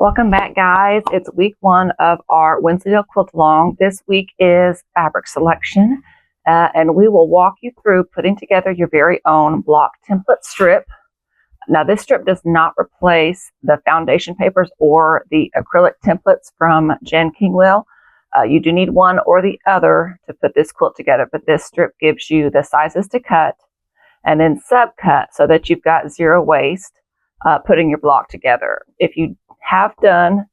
Welcome back, guys. It's week 1 of our Wensleydale Quilt-Along. This week is fabric selection, and we will walk you through putting together your very own block template strip. Now, this strip does not replace the foundation papers or the acrylic templates from Jen Kingwell. You do need one or the other to put this quilt together, but this strip gives you the sizes to cut and then subcut so that you've got zero waste putting your block together. If you have done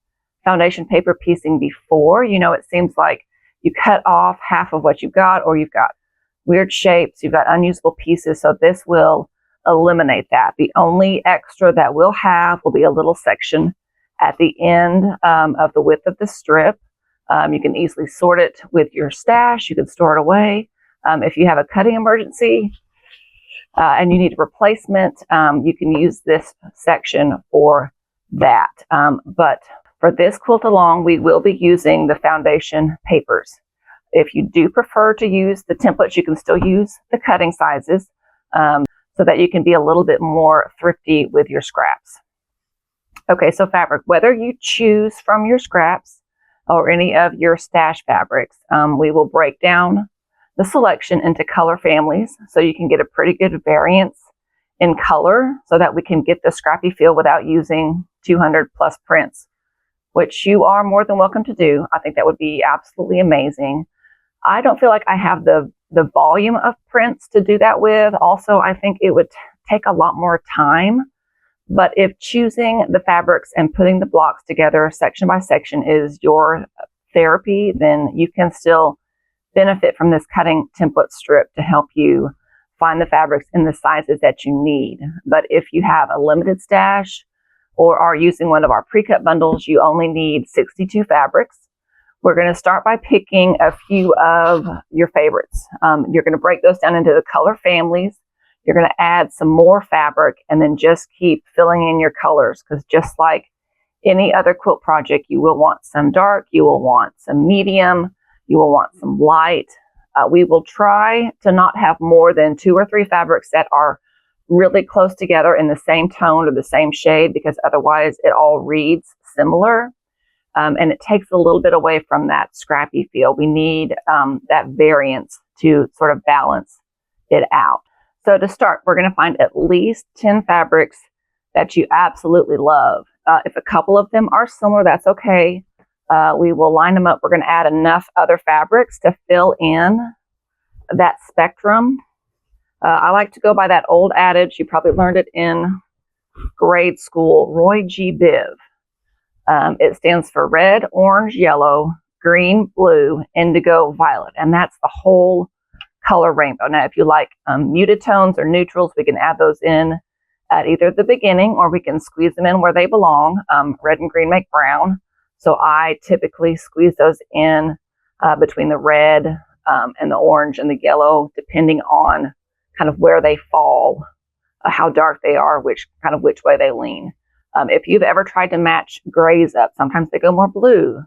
foundation paper piecing before, you know it seems like you cut off half of what you've got, or you've got weird shapes, you've got unusable pieces, so this will eliminate that. The only extra that we'll have will be a little section at the end of the width of the strip. You can easily sort it with your stash. You can store it away. If you have a cutting emergency and you need a replacement, you can use this section for that. But for this quilt-along, we will be using the foundation papers. If you do prefer to use the templates, you can still use the cutting sizes so that you can be a little bit more thrifty with your scraps. Okay, so fabric, whether you choose from your scraps or any of your stash fabrics, we will break down the selection into color families so you can get a pretty good variance in color so that we can get the scrappy feel without using 200 plus prints, which you are more than welcome to do. I think that would be absolutely amazing. I don't feel like I have the volume of prints to do that with. Also, I think it would take a lot more time. But if choosing the fabrics and putting the blocks together section by section is your therapy, then you can still benefit from this cutting template strip to help you find the fabrics in the sizes that you need. But if you have a limited stash or are using one of our pre-cut bundles, you only need 62 fabrics. We're going to start by picking a few of your favorites. You're going to break those down into the color families. You're going to add some more fabric and then just keep filling in your colors, because just like any other quilt project, you will want some dark, you will want some medium, you will want some light. We will try to not have more than 2 or 3 fabrics that are really close together in the same tone or the same shade, because otherwise it all reads similar. And it takes a little bit away from that scrappy feel. We need that variance to sort of balance it out. So to start, we're going to find at least 10 fabrics that you absolutely love. If a couple of them are similar, that's okay. We will line them up. We're going to add enough other fabrics to fill in that spectrum. I like to go by that old adage. You probably learned it in grade school, Roy G. Biv. It stands for red, orange, yellow, green, blue, indigo, violet. And that's the whole color rainbow. Now, if you like muted tones or neutrals, we can add those in at either the beginning, or we can squeeze them in where they belong. Red and green make brown. So I typically squeeze those in between the red and the orange and the yellow, depending on kind of where they fall, how dark they are, which way they lean. If you've ever tried to match grays up, sometimes they go more blue,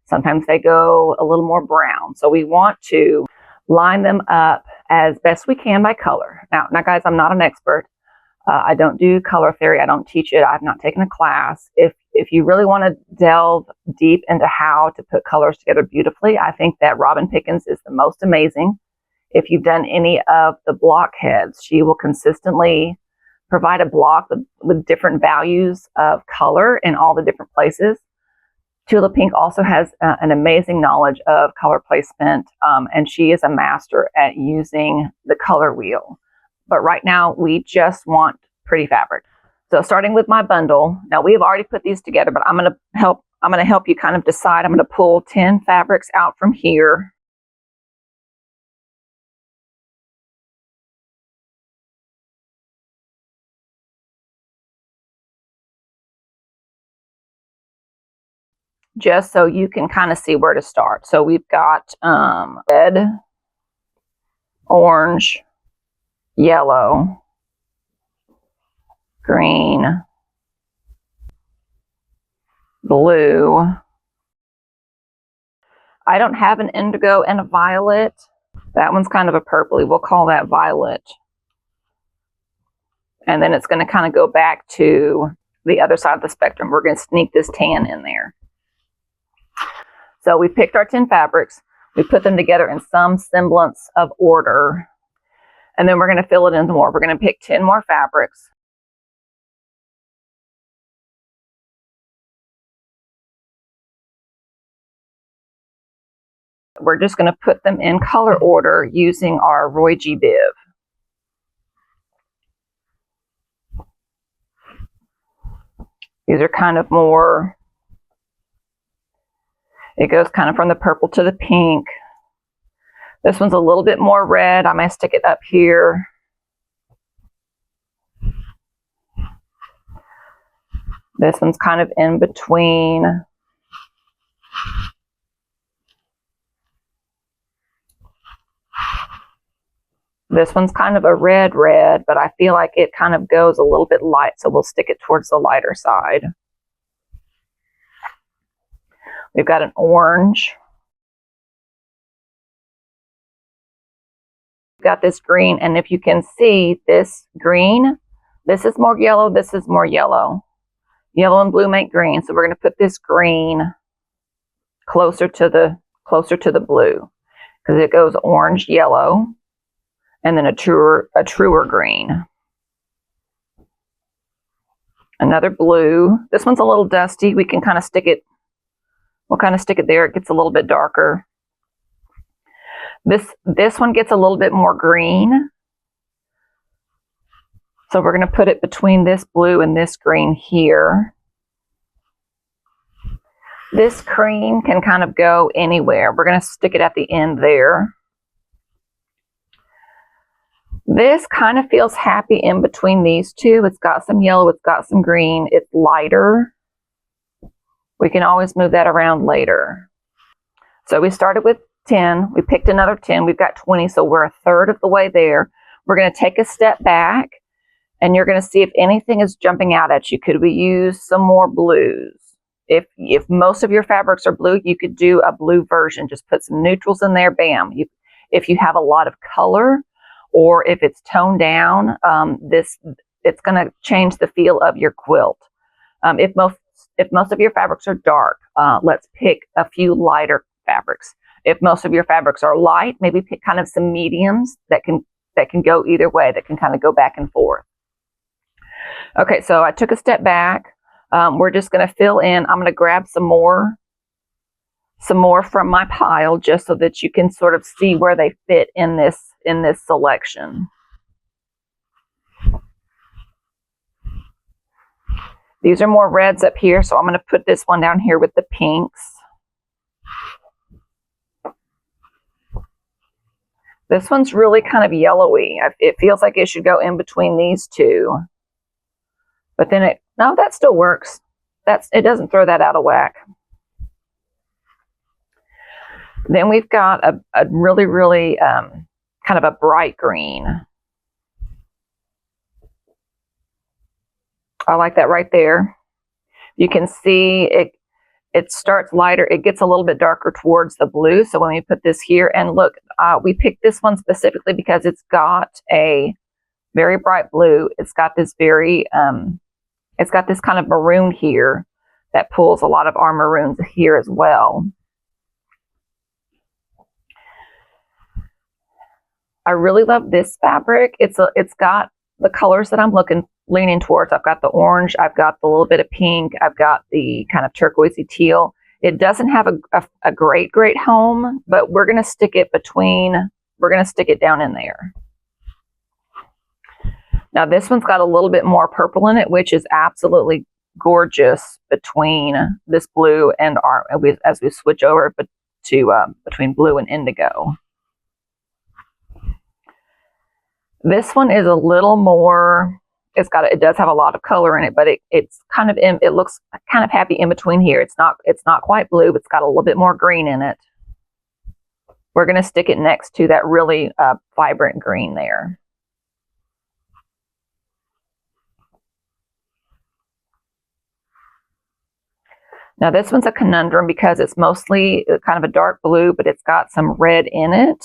sometimes they go a little more brown. So we want to line them up as best we can by color. Now guys, I'm not an expert. I don't do color theory. I don't teach it. I've not taken a class. If you really want to delve deep into how to put colors together beautifully, I think that Robin Pickens is the most amazing. If you've done any of the block heads, she will consistently provide a block with different values of color in all the different places. Tula Pink also has an amazing knowledge of color placement, and she is a master at using the color wheel. But right now, we just want pretty fabric. So starting with my bundle, now we have already put these together, but I'm going to help you kind of decide. I'm going to pull 10 fabrics out from here. Just so you can kind of see where to start. So we've got red, orange, yellow, green, blue. I don't have an indigo and a violet. That one's kind of a purpley. We'll call that violet. And then it's going to kind of go back to the other side of the spectrum. We're going to sneak this tan in there. So we picked our 10 fabrics. We put them together in some semblance of order. And then we're going to fill it in more. We're going to pick 10 more fabrics. We're just going to put them in color order using our Roy G. Biv. These are kind of more, it goes kind of from the purple to the pink. This one's a little bit more red. I might stick it up here. This one's kind of in between. This one's kind of a red, but I feel like it kind of goes a little bit light, so we'll stick it towards the lighter side. We've got an orange. We've got this green, and if you can see this green, this is more yellow, this is more yellow. Yellow and blue make green, so we're going to put this green closer to the blue, because it goes orange, yellow, and then a truer green. Another blue. This one's a little dusty. We can kind of stick it, we'll kind of stick it there. It gets a little bit darker. This one gets a little bit more green. So we're going to put it between this blue and this green here. This cream can kind of go anywhere. We're going to stick it at the end there. This kind of feels happy in between these two. It's got some yellow, it's got some green, it's lighter. We can always move that around later. So we started with 10, we picked another 10, we've got 20, so we're a third of the way there. We're going to take a step back, and you're going to see if anything is jumping out at you. Could we use some more blues? If most of your fabrics are blue, you could do a blue version. Just put some neutrals in there, bam. If you have a lot of color, or if it's toned down, it's going to change the feel of your quilt. If most of your fabrics are dark, let's pick a few lighter fabrics. If most of your fabrics are light, maybe pick kind of some mediums that can go either way, that can kind of go back and forth. Okay, so I took a step back. We're just going to fill in. I'm going to grab some more from my pile, just so that you can sort of see where they fit in this selection. These are more reds up here, so I'm going to put this one down here with the pinks. This one's really kind of yellowy. It feels like it should go in between these two. But then no, that still works. It doesn't throw that out of whack. Then we've got a really, really kind of a bright green. I like that right there. You can see it starts lighter. It gets a little bit darker towards the blue. So when we put this here, and look, we picked this one specifically because it's got a very bright blue. It's got this it's got this kind of maroon here that pulls a lot of our maroons here as well. I really love this fabric. It's got the colors that I'm leaning towards. I've got the orange, I've got the little bit of pink, I've got the kind of turquoisey teal. It doesn't have a great home, but we're going to stick it down in there. Now this one's got a little bit more purple in it, which is absolutely gorgeous between this blue and as we switch over between blue and indigo. This one is a little more, it does have a lot of color in it, but it looks kind of happy in between here. It's not quite blue, but it's got a little bit more green in it. We're going to stick it next to that really vibrant green there. Now this one's a conundrum because it's mostly kind of a dark blue, but it's got some red in it.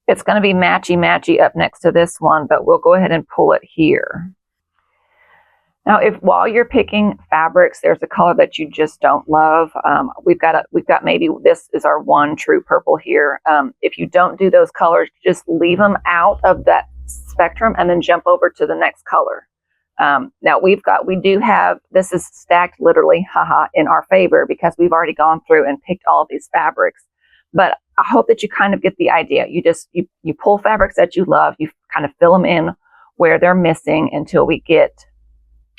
It's going to be matchy up next to this one, but we'll go ahead and pull it here. Now, if while you're picking fabrics, there's a color that you just don't love, we've got maybe this is our one true purple here. If you don't do those colors, just leave them out of that spectrum and then jump over to the next color. Now we do have, this is stacked literally, haha, in our favor because we've already gone through and picked all of these fabrics. But I hope that you kind of get the idea. You pull fabrics that you love, you kind of fill them in where they're missing until we get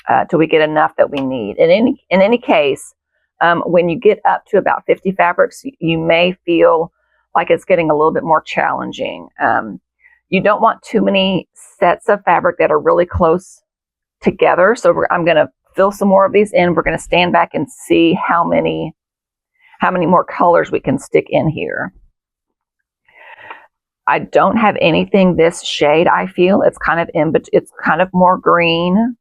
enough that we need. In any case, when you get up to about 50 fabrics, you may feel like it's getting a little bit more challenging. You don't want too many sets of fabric that are really close together. So I'm going to fill some more of these in. We're going to stand back and see how many more colors we can stick in here. I don't have anything this shade. I feel it's kind of more green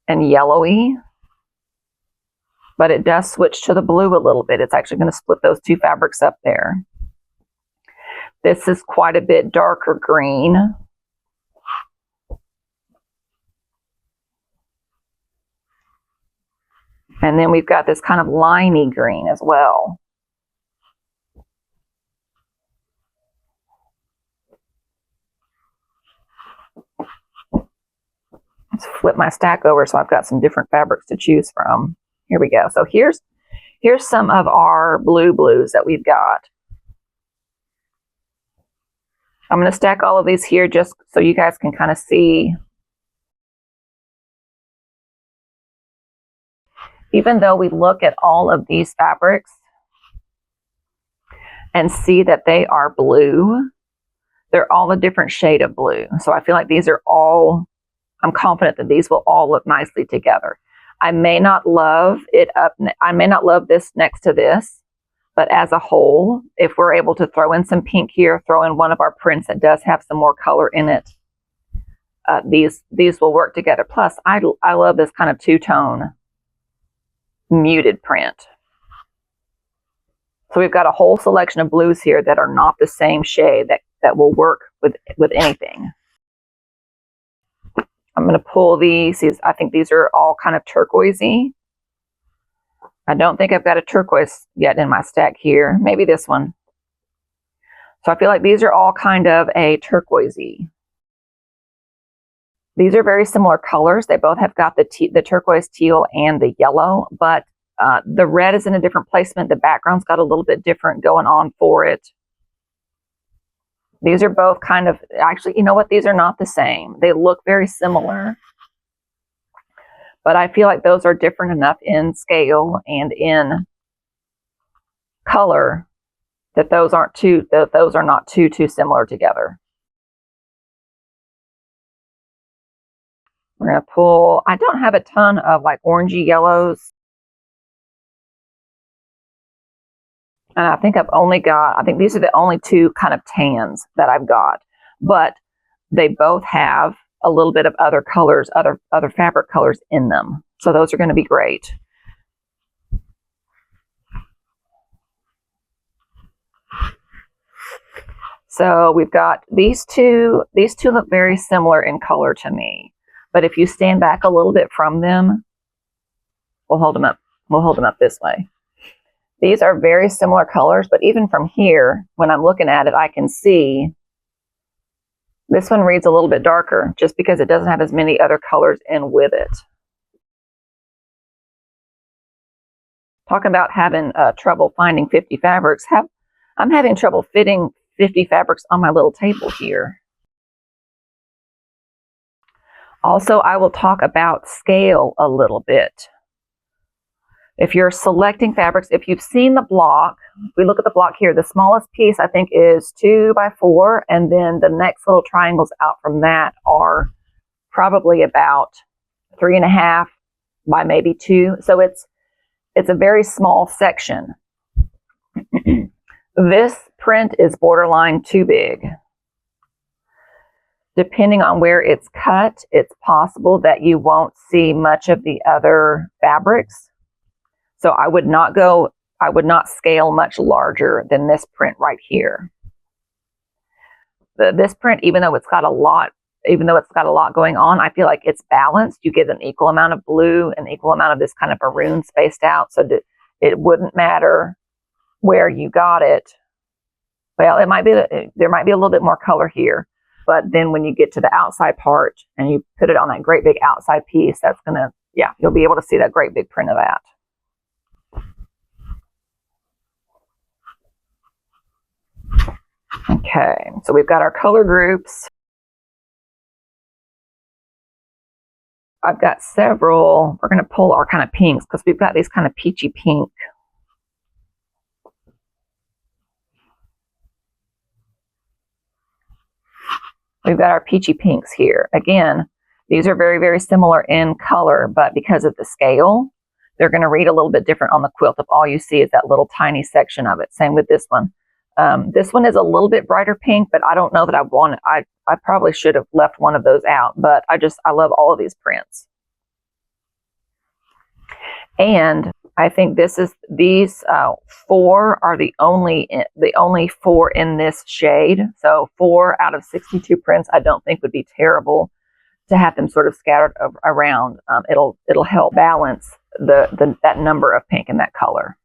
and yellowy, but it does switch to the blue a little bit. It's actually going to split those two fabrics up there. This is quite a bit darker green. And then we've got this kind of liney green as well. Let's flip my stack over so I've got some different fabrics to choose from. Here we go. So here's some of our blues that we've got. I'm going to stack all of these here just so you guys can kind of see. Even though we look at all of these fabrics and see that they are blue, they're all a different shade of blue. So I feel like these are all, I'm confident that these will all look nicely together. I may not love this next to this, but as a whole, if we're able to throw in some pink here, throw in one of our prints that does have some more color in it, these will work together. Plus, I love this kind of two-tone muted print. So we've got a whole selection of blues here that are not the same shade that will work with anything. I'm going to pull these. I think these are all kind of turquoisey. I don't think I've got a turquoise yet in my stack here. Maybe this one. So I feel like these are all kind of a turquoisey. These are very similar colors. They both have got the turquoise, teal, and the yellow, but the red is in a different placement. The background's got a little bit different going on for it. These are both kind of, actually, you know what? These are not the same. They look very similar, but I feel like those are different enough in scale and in color that those are not too similar together. We're going to pull, I don't have a ton of like orangey yellows. And I think I think these are the only two kind of tans that I've got. But they both have a little bit of other colors, other fabric colors in them. So those are going to be great. So we've got these two. These two look very similar in color to me. But if you stand back a little bit from them, we'll hold them up. We'll hold them up this way. These are very similar colors, but even from here, when I'm looking at it, I can see this one reads a little bit darker just because it doesn't have as many other colors in with it. Talking about having trouble finding 50 fabrics, I'm having trouble fitting 50 fabrics on my little table here. Also, I will talk about scale a little bit. If you're selecting fabrics, if you've seen the block, we look at the block here, the smallest piece I think is 2 by 4, and then the next little triangles out from that are probably about 3.5 by maybe 2. So it's a very small section. This print is borderline too big. Depending on where it's cut, it's possible that you won't see much of the other fabrics. So I would not scale much larger than this print right here. This print, even though it's got a lot even though it's got a lot going on, I feel like it's balanced. You get an equal amount of blue, an equal amount of this kind of maroon spaced out, so that it wouldn't matter where you got it. Well, there might be a little bit more color here, but then when you get to the outside part and you put it on that great big outside piece, that's gonna, yeah, you'll be able to see that great big print of that. Okay, so we've got our color groups. I've got several. We're going to pull our kind of pinks because we've got these kind of peachy pink. We've got our peachy pinks here. Again, these are very, very similar in color, but because of the scale, they're going to read a little bit different on the quilt if all you see is that little tiny section of it. Same with this one. This one is a little bit brighter pink, but I don't know that I want it. I probably should have left one of those out, but I love all of these prints. And I think these 4 are the only 4 in this shade. So 4 out of 62 prints, I don't think would be terrible to have them sort of scattered around. It'll help balance that number of pink in that color.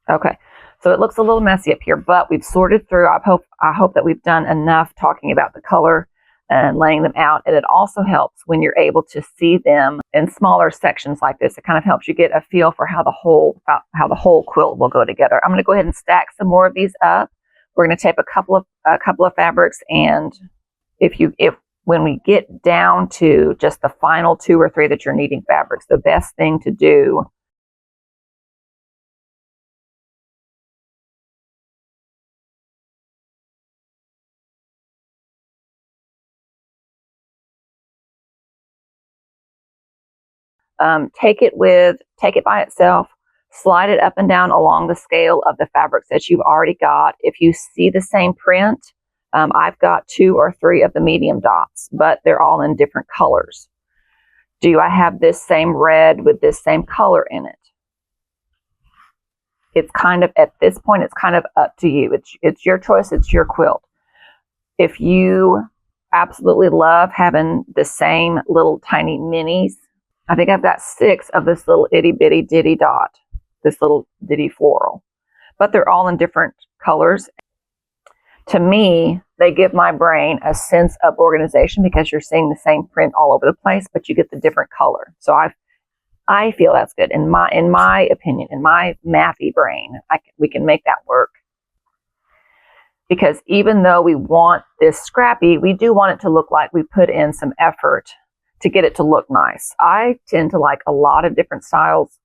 Okay. So it looks a little messy up here, but we've sorted through. I hope that we've done enough talking about the color and laying them out. And it also helps when you're able to see them in smaller sections like this. It kind of helps you get a feel for how the whole quilt will go together. I'm going to go ahead and stack some more of these up. We're going to tape a couple of fabrics, and when we get down to just the final 2 or 3 that you're needing fabrics, the best thing to do take it by itself, slide it up and down along the scale of the fabrics that you've already got. If you see the same print, I've got 2 or 3 of the medium dots, but they're all in different colors. Do I have this same red with this same color in it? It's kind of, at this point, it's kind of up to you. It's your choice. It's your quilt. If you absolutely love having the same little tiny minis, I think I've got 6 of this little itty bitty ditty dot, this little ditty floral, but they're all in different colors. To me, they give my brain a sense of organization because you're seeing the same print all over the place, but you get the different color. So I feel that's good. In my opinion, in my mathy brain, we can make that work. Because even though we want this scrappy, we do want it to look like we put in some effort to get it to look nice. I tend to like a lot of different styles.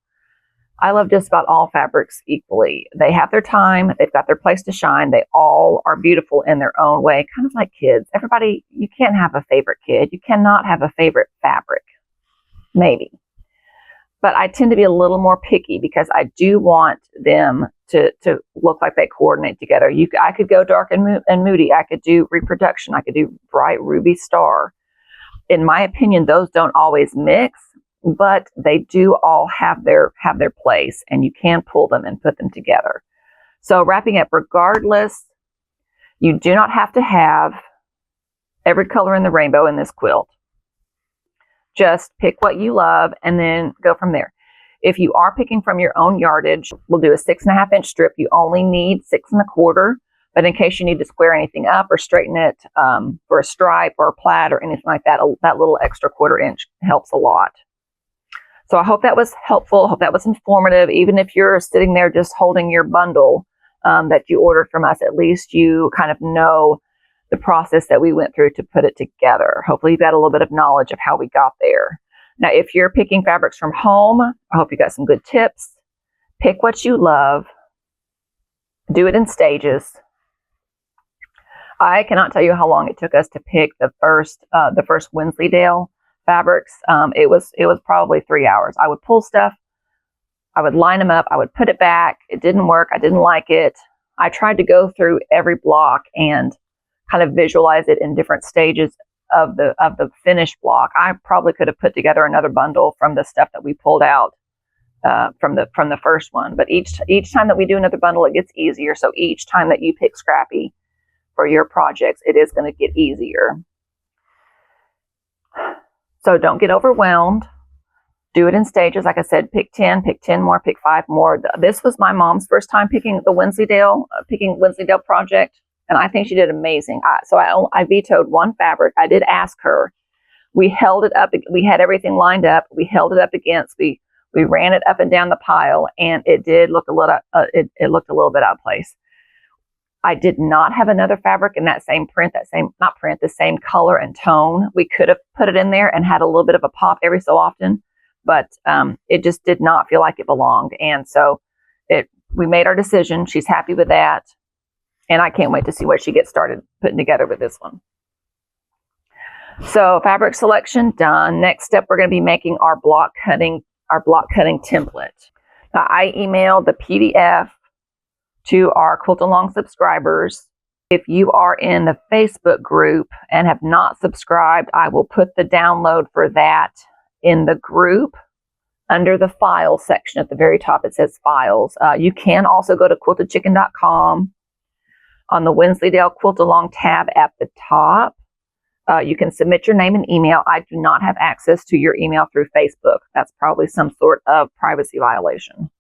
I love just about all fabrics equally. They have their time. They've got their place to shine. They all are beautiful in their own way, kind of like kids. Everybody, you can't have a favorite kid. You cannot have a favorite fabric. Maybe. But I tend to be a little more picky because I do want them to look like they coordinate together. I could go dark and moody. I could do reproduction. I could do bright ruby star. In my opinion, those don't always mix, but they do all have their place, and you can pull them and put them together. So wrapping up, regardless, you do not have to have every color in the rainbow in this quilt. Just pick what you love and then go from there. If you are picking from your own yardage, we'll do a 6.5 inch strip. You only need 6 1/4. But in case you need to square anything up or straighten it for a stripe or a plaid or anything like that, that little extra 1/4 inch helps a lot. So I hope that was helpful. I hope that was informative. Even if you're sitting there just holding your bundle that you ordered from us, at least you kind of know the process that we went through to put it together. Hopefully you've got a little bit of knowledge of how we got there. Now, if you're picking fabrics from home, I hope you got some good tips. Pick what you love. Do it in stages. I cannot tell you how long it took us to pick the first Wensleydale fabrics. It was probably 3 hours. I would pull stuff, I would line them up, I would put it back. It didn't work. I didn't like it. I tried to go through every block and kind of visualize it in different stages of the finished block. I probably could have put together another bundle from the stuff that we pulled out from the first one. But each time that we do another bundle, it gets easier. So each time that you pick Scrappy for your projects, it is going to get easier. So don't get overwhelmed. Do it in stages. Like I said, pick 10 more, pick 5 more. This was my mom's first time picking the Wensleydale project, and I think she did amazing. I vetoed one fabric. I did ask her. We held it up. We had everything lined up. We held it up against. We ran it up and down the pile, and it did look a little. It looked a little bit out of place. I did not have another fabric in that same print, the same color and tone. We could have put it in there and had a little bit of a pop every so often, but it just did not feel like it belonged. And so we made our decision. She's happy with that. And I can't wait to see what she gets started putting together with this one. So fabric selection done. Next step, we're going to be making our block cutting template. Now, I emailed the PDF to our Quilt Along subscribers. If you are in the Facebook group and have not subscribed, I will put the download for that in the group under the files section at the very top. It says files. You can also go to quiltedchicken.com on the Wensleydale Quilt Along tab at the top. You can submit your name and email. I do not have access to your email through Facebook. That's probably some sort of privacy violation.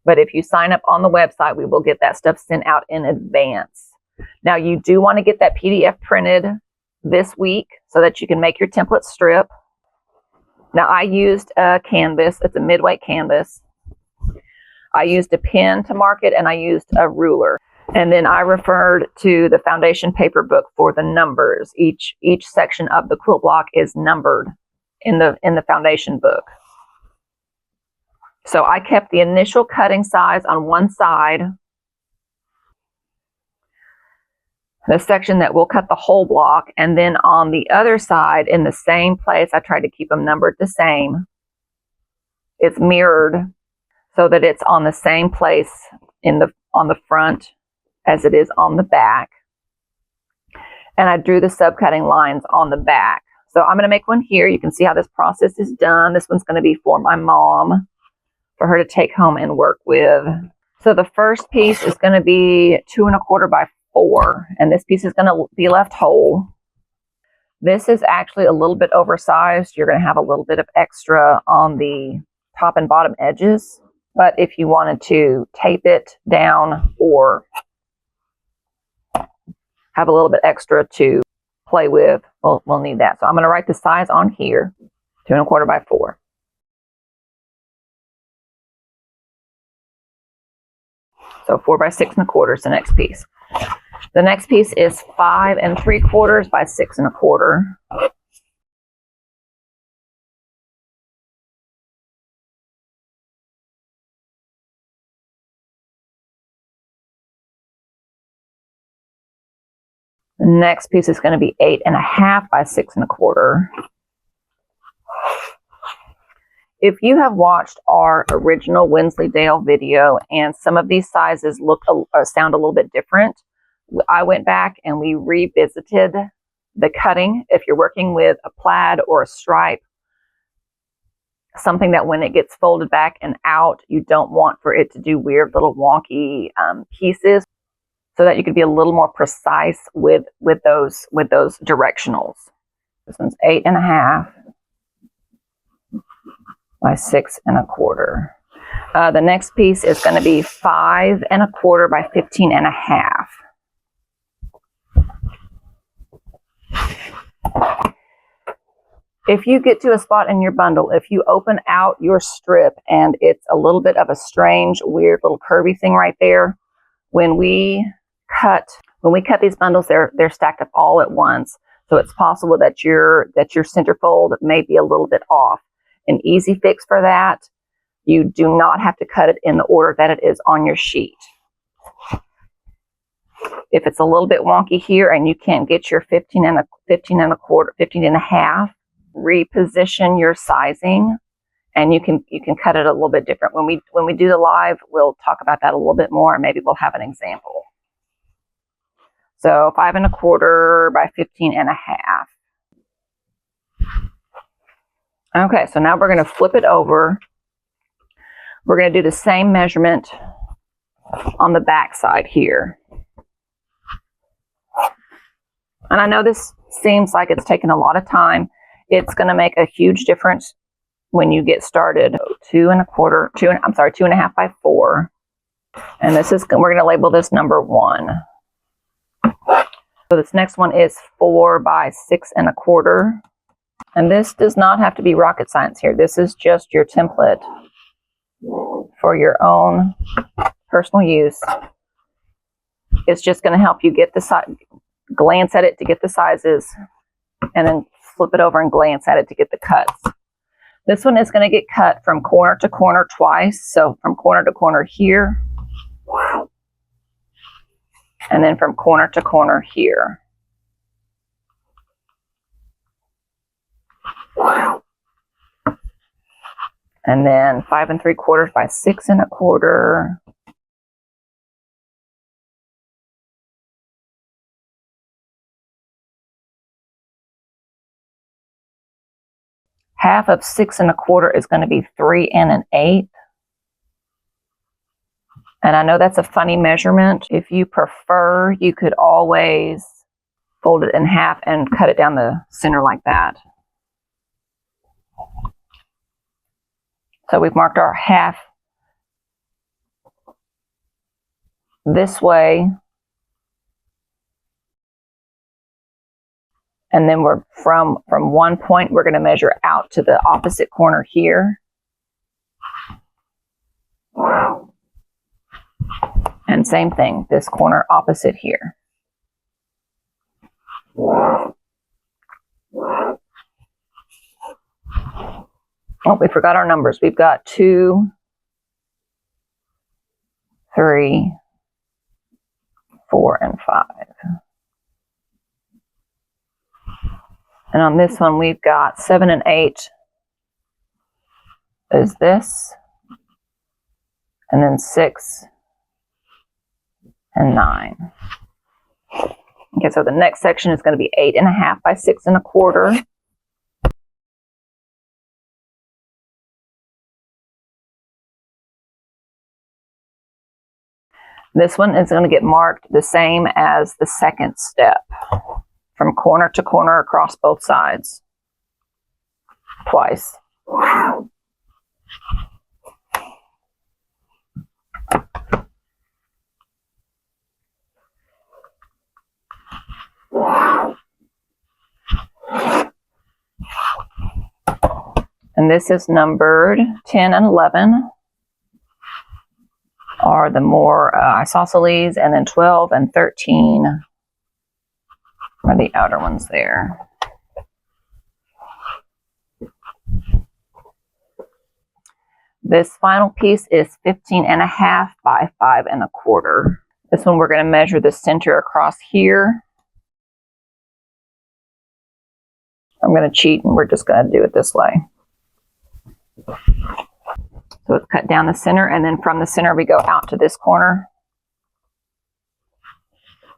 But if you sign up on the website, we will get that stuff sent out in advance. Now, you do want to get that PDF printed this week so that you can make your template strip. Now, I used a canvas. It's a midweight canvas. I used a pen to mark it, and I used a ruler. And then I referred to the foundation paper book for the numbers. Each section of the quilt block is numbered in the foundation book. So I kept the initial cutting size on one side, the section that will cut the whole block, and then on the other side in the same place, I tried to keep them numbered the same. It's mirrored so that it's on the same place on the front as it is on the back. And I drew the subcutting lines on the back. So I'm going to make one here. You can see how this process is done. This one's going to be for my mom, for her to take home and work with. So the first piece is going to be 2 1/4 by 4, and this piece is going to be left whole. This is actually a little bit oversized. You're going to have a little bit of extra on the top and bottom edges, but if you wanted to tape it down or have a little bit extra to play with, we'll need that. So I'm going to write the size on here, 2 1/4 by 4. So 4 by 6 1/4 is the next piece. The next piece is 5 3/4 by 6 1/4. The next piece is going to be 8 1/2 by 6 1/4. If you have watched our original Wensleydale video and some of these sizes sound a little bit different, I went back and we revisited the cutting. If you're working with a plaid or a stripe, something that when it gets folded back and out, you don't want for it to do weird little wonky pieces, so that you could be a little more precise with those directionals. This one's 8 1/2 by 6 1/4. The next piece is going to be 5 1/4 by 15 1/2. If you get to a spot in your bundle, if you open out your strip and it's a little bit of a strange, weird little curvy thing right there, when we cut these bundles, they're stacked up all at once. So it's possible that your center fold may be a little bit off. An easy fix for that, you do not have to cut it in the order that it is on your sheet. If it's a little bit wonky here and you can't get your 15 1/2, reposition your sizing and you can cut it a little bit different. When we do the live, we'll talk about that a little bit more and maybe we'll have an example. So 5 1/4 by 15 1/2. Okay, so now we're going to flip it over. We're going to do the same measurement on the back side here. And I know this seems like it's taken a lot of time, It's going to make a huge difference when you get started. 2.5 by 4. And this is, we're going to label this number 1. So this next one is 4 by 6.25. And this does not have to be rocket science here. This is just your template for your own personal use. It's just going to help you get the size, glance at it to get the sizes, and then flip it over and glance at it to get the cuts. This one is going to get cut from corner to corner twice. So from corner to corner here, and then from corner to corner here. And then 5 3/4 by 6 1/4. Half of 6 1/4 is going to be 3 1/8. And I know that's a funny measurement. If you prefer, you could always fold it in half and cut it down the center like that. So we've marked our half this way. And then we're from one point, we're going to measure out to the opposite corner here. And same thing, this corner opposite here. Oh, we forgot our numbers. We've got 2, 3, 4, and 5. And on this one, we've got 7 and 8 is this. And then 6 and 9. Okay, so the next section is going to be 8.5 by 6 1/4. This one is going to get marked the same as the second step, from corner to corner across both sides, twice. And this is numbered 10 and 11 are the more isosceles, and then 12 and 13 are the outer ones there. This final piece is 15.5 by 5 1/4. This one we're going to measure the center across here. I'm going to cheat and we're just going to do it this way. So it's cut down the center, and then from the center we go out to this corner.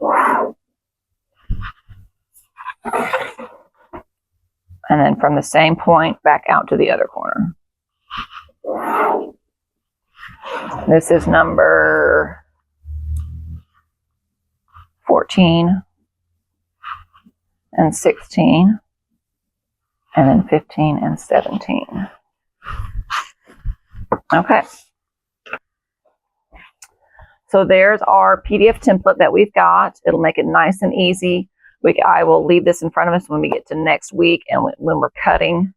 And then from the same point back out to the other corner. This is number 14 and 16, and then 15 and 17. Okay. So there's our PDF template that we've got. It'll make it nice and easy. I will leave this in front of us when we get to next week and when we're cutting.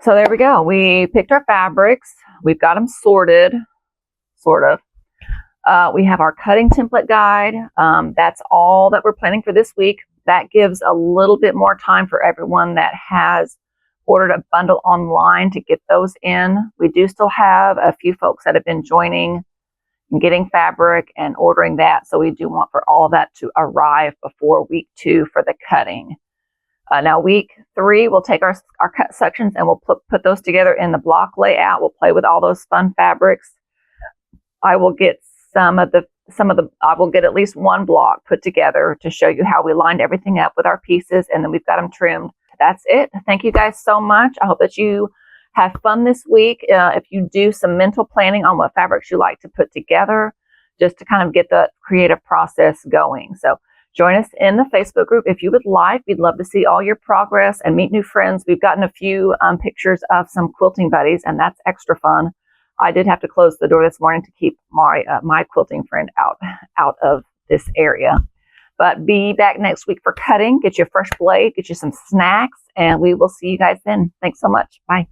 So there we go. We picked our fabrics. We've got them sorted, sort of. We have our cutting template guide. That's all that we're planning for this week. That gives a little bit more time for everyone that has ordered a bundle online to get those in. We do still have a few folks that have been joining and getting fabric and ordering that. So we do want for all of that to arrive before week 2 for the cutting. Now week 3, we'll take our cut sections and we'll put those together in the block layout. We'll play with all those fun fabrics. I will get I will get at least one block put together to show you how we lined everything up with our pieces, and then we've got them trimmed. That's it. Thank you guys so much. I hope that you have fun this week. If you do some mental planning on what fabrics you like to put together, just to kind of get the creative process going. So Join us in the Facebook group if you would like. We'd love to see all your progress and meet new friends. We've gotten a few pictures of some quilting buddies, and that's extra fun. I did have to close the door this morning to keep my quilting friend out of this area. But be back next week for cutting. Get you a fresh blade, get you some snacks, and we will see you guys then. Thanks so much. Bye.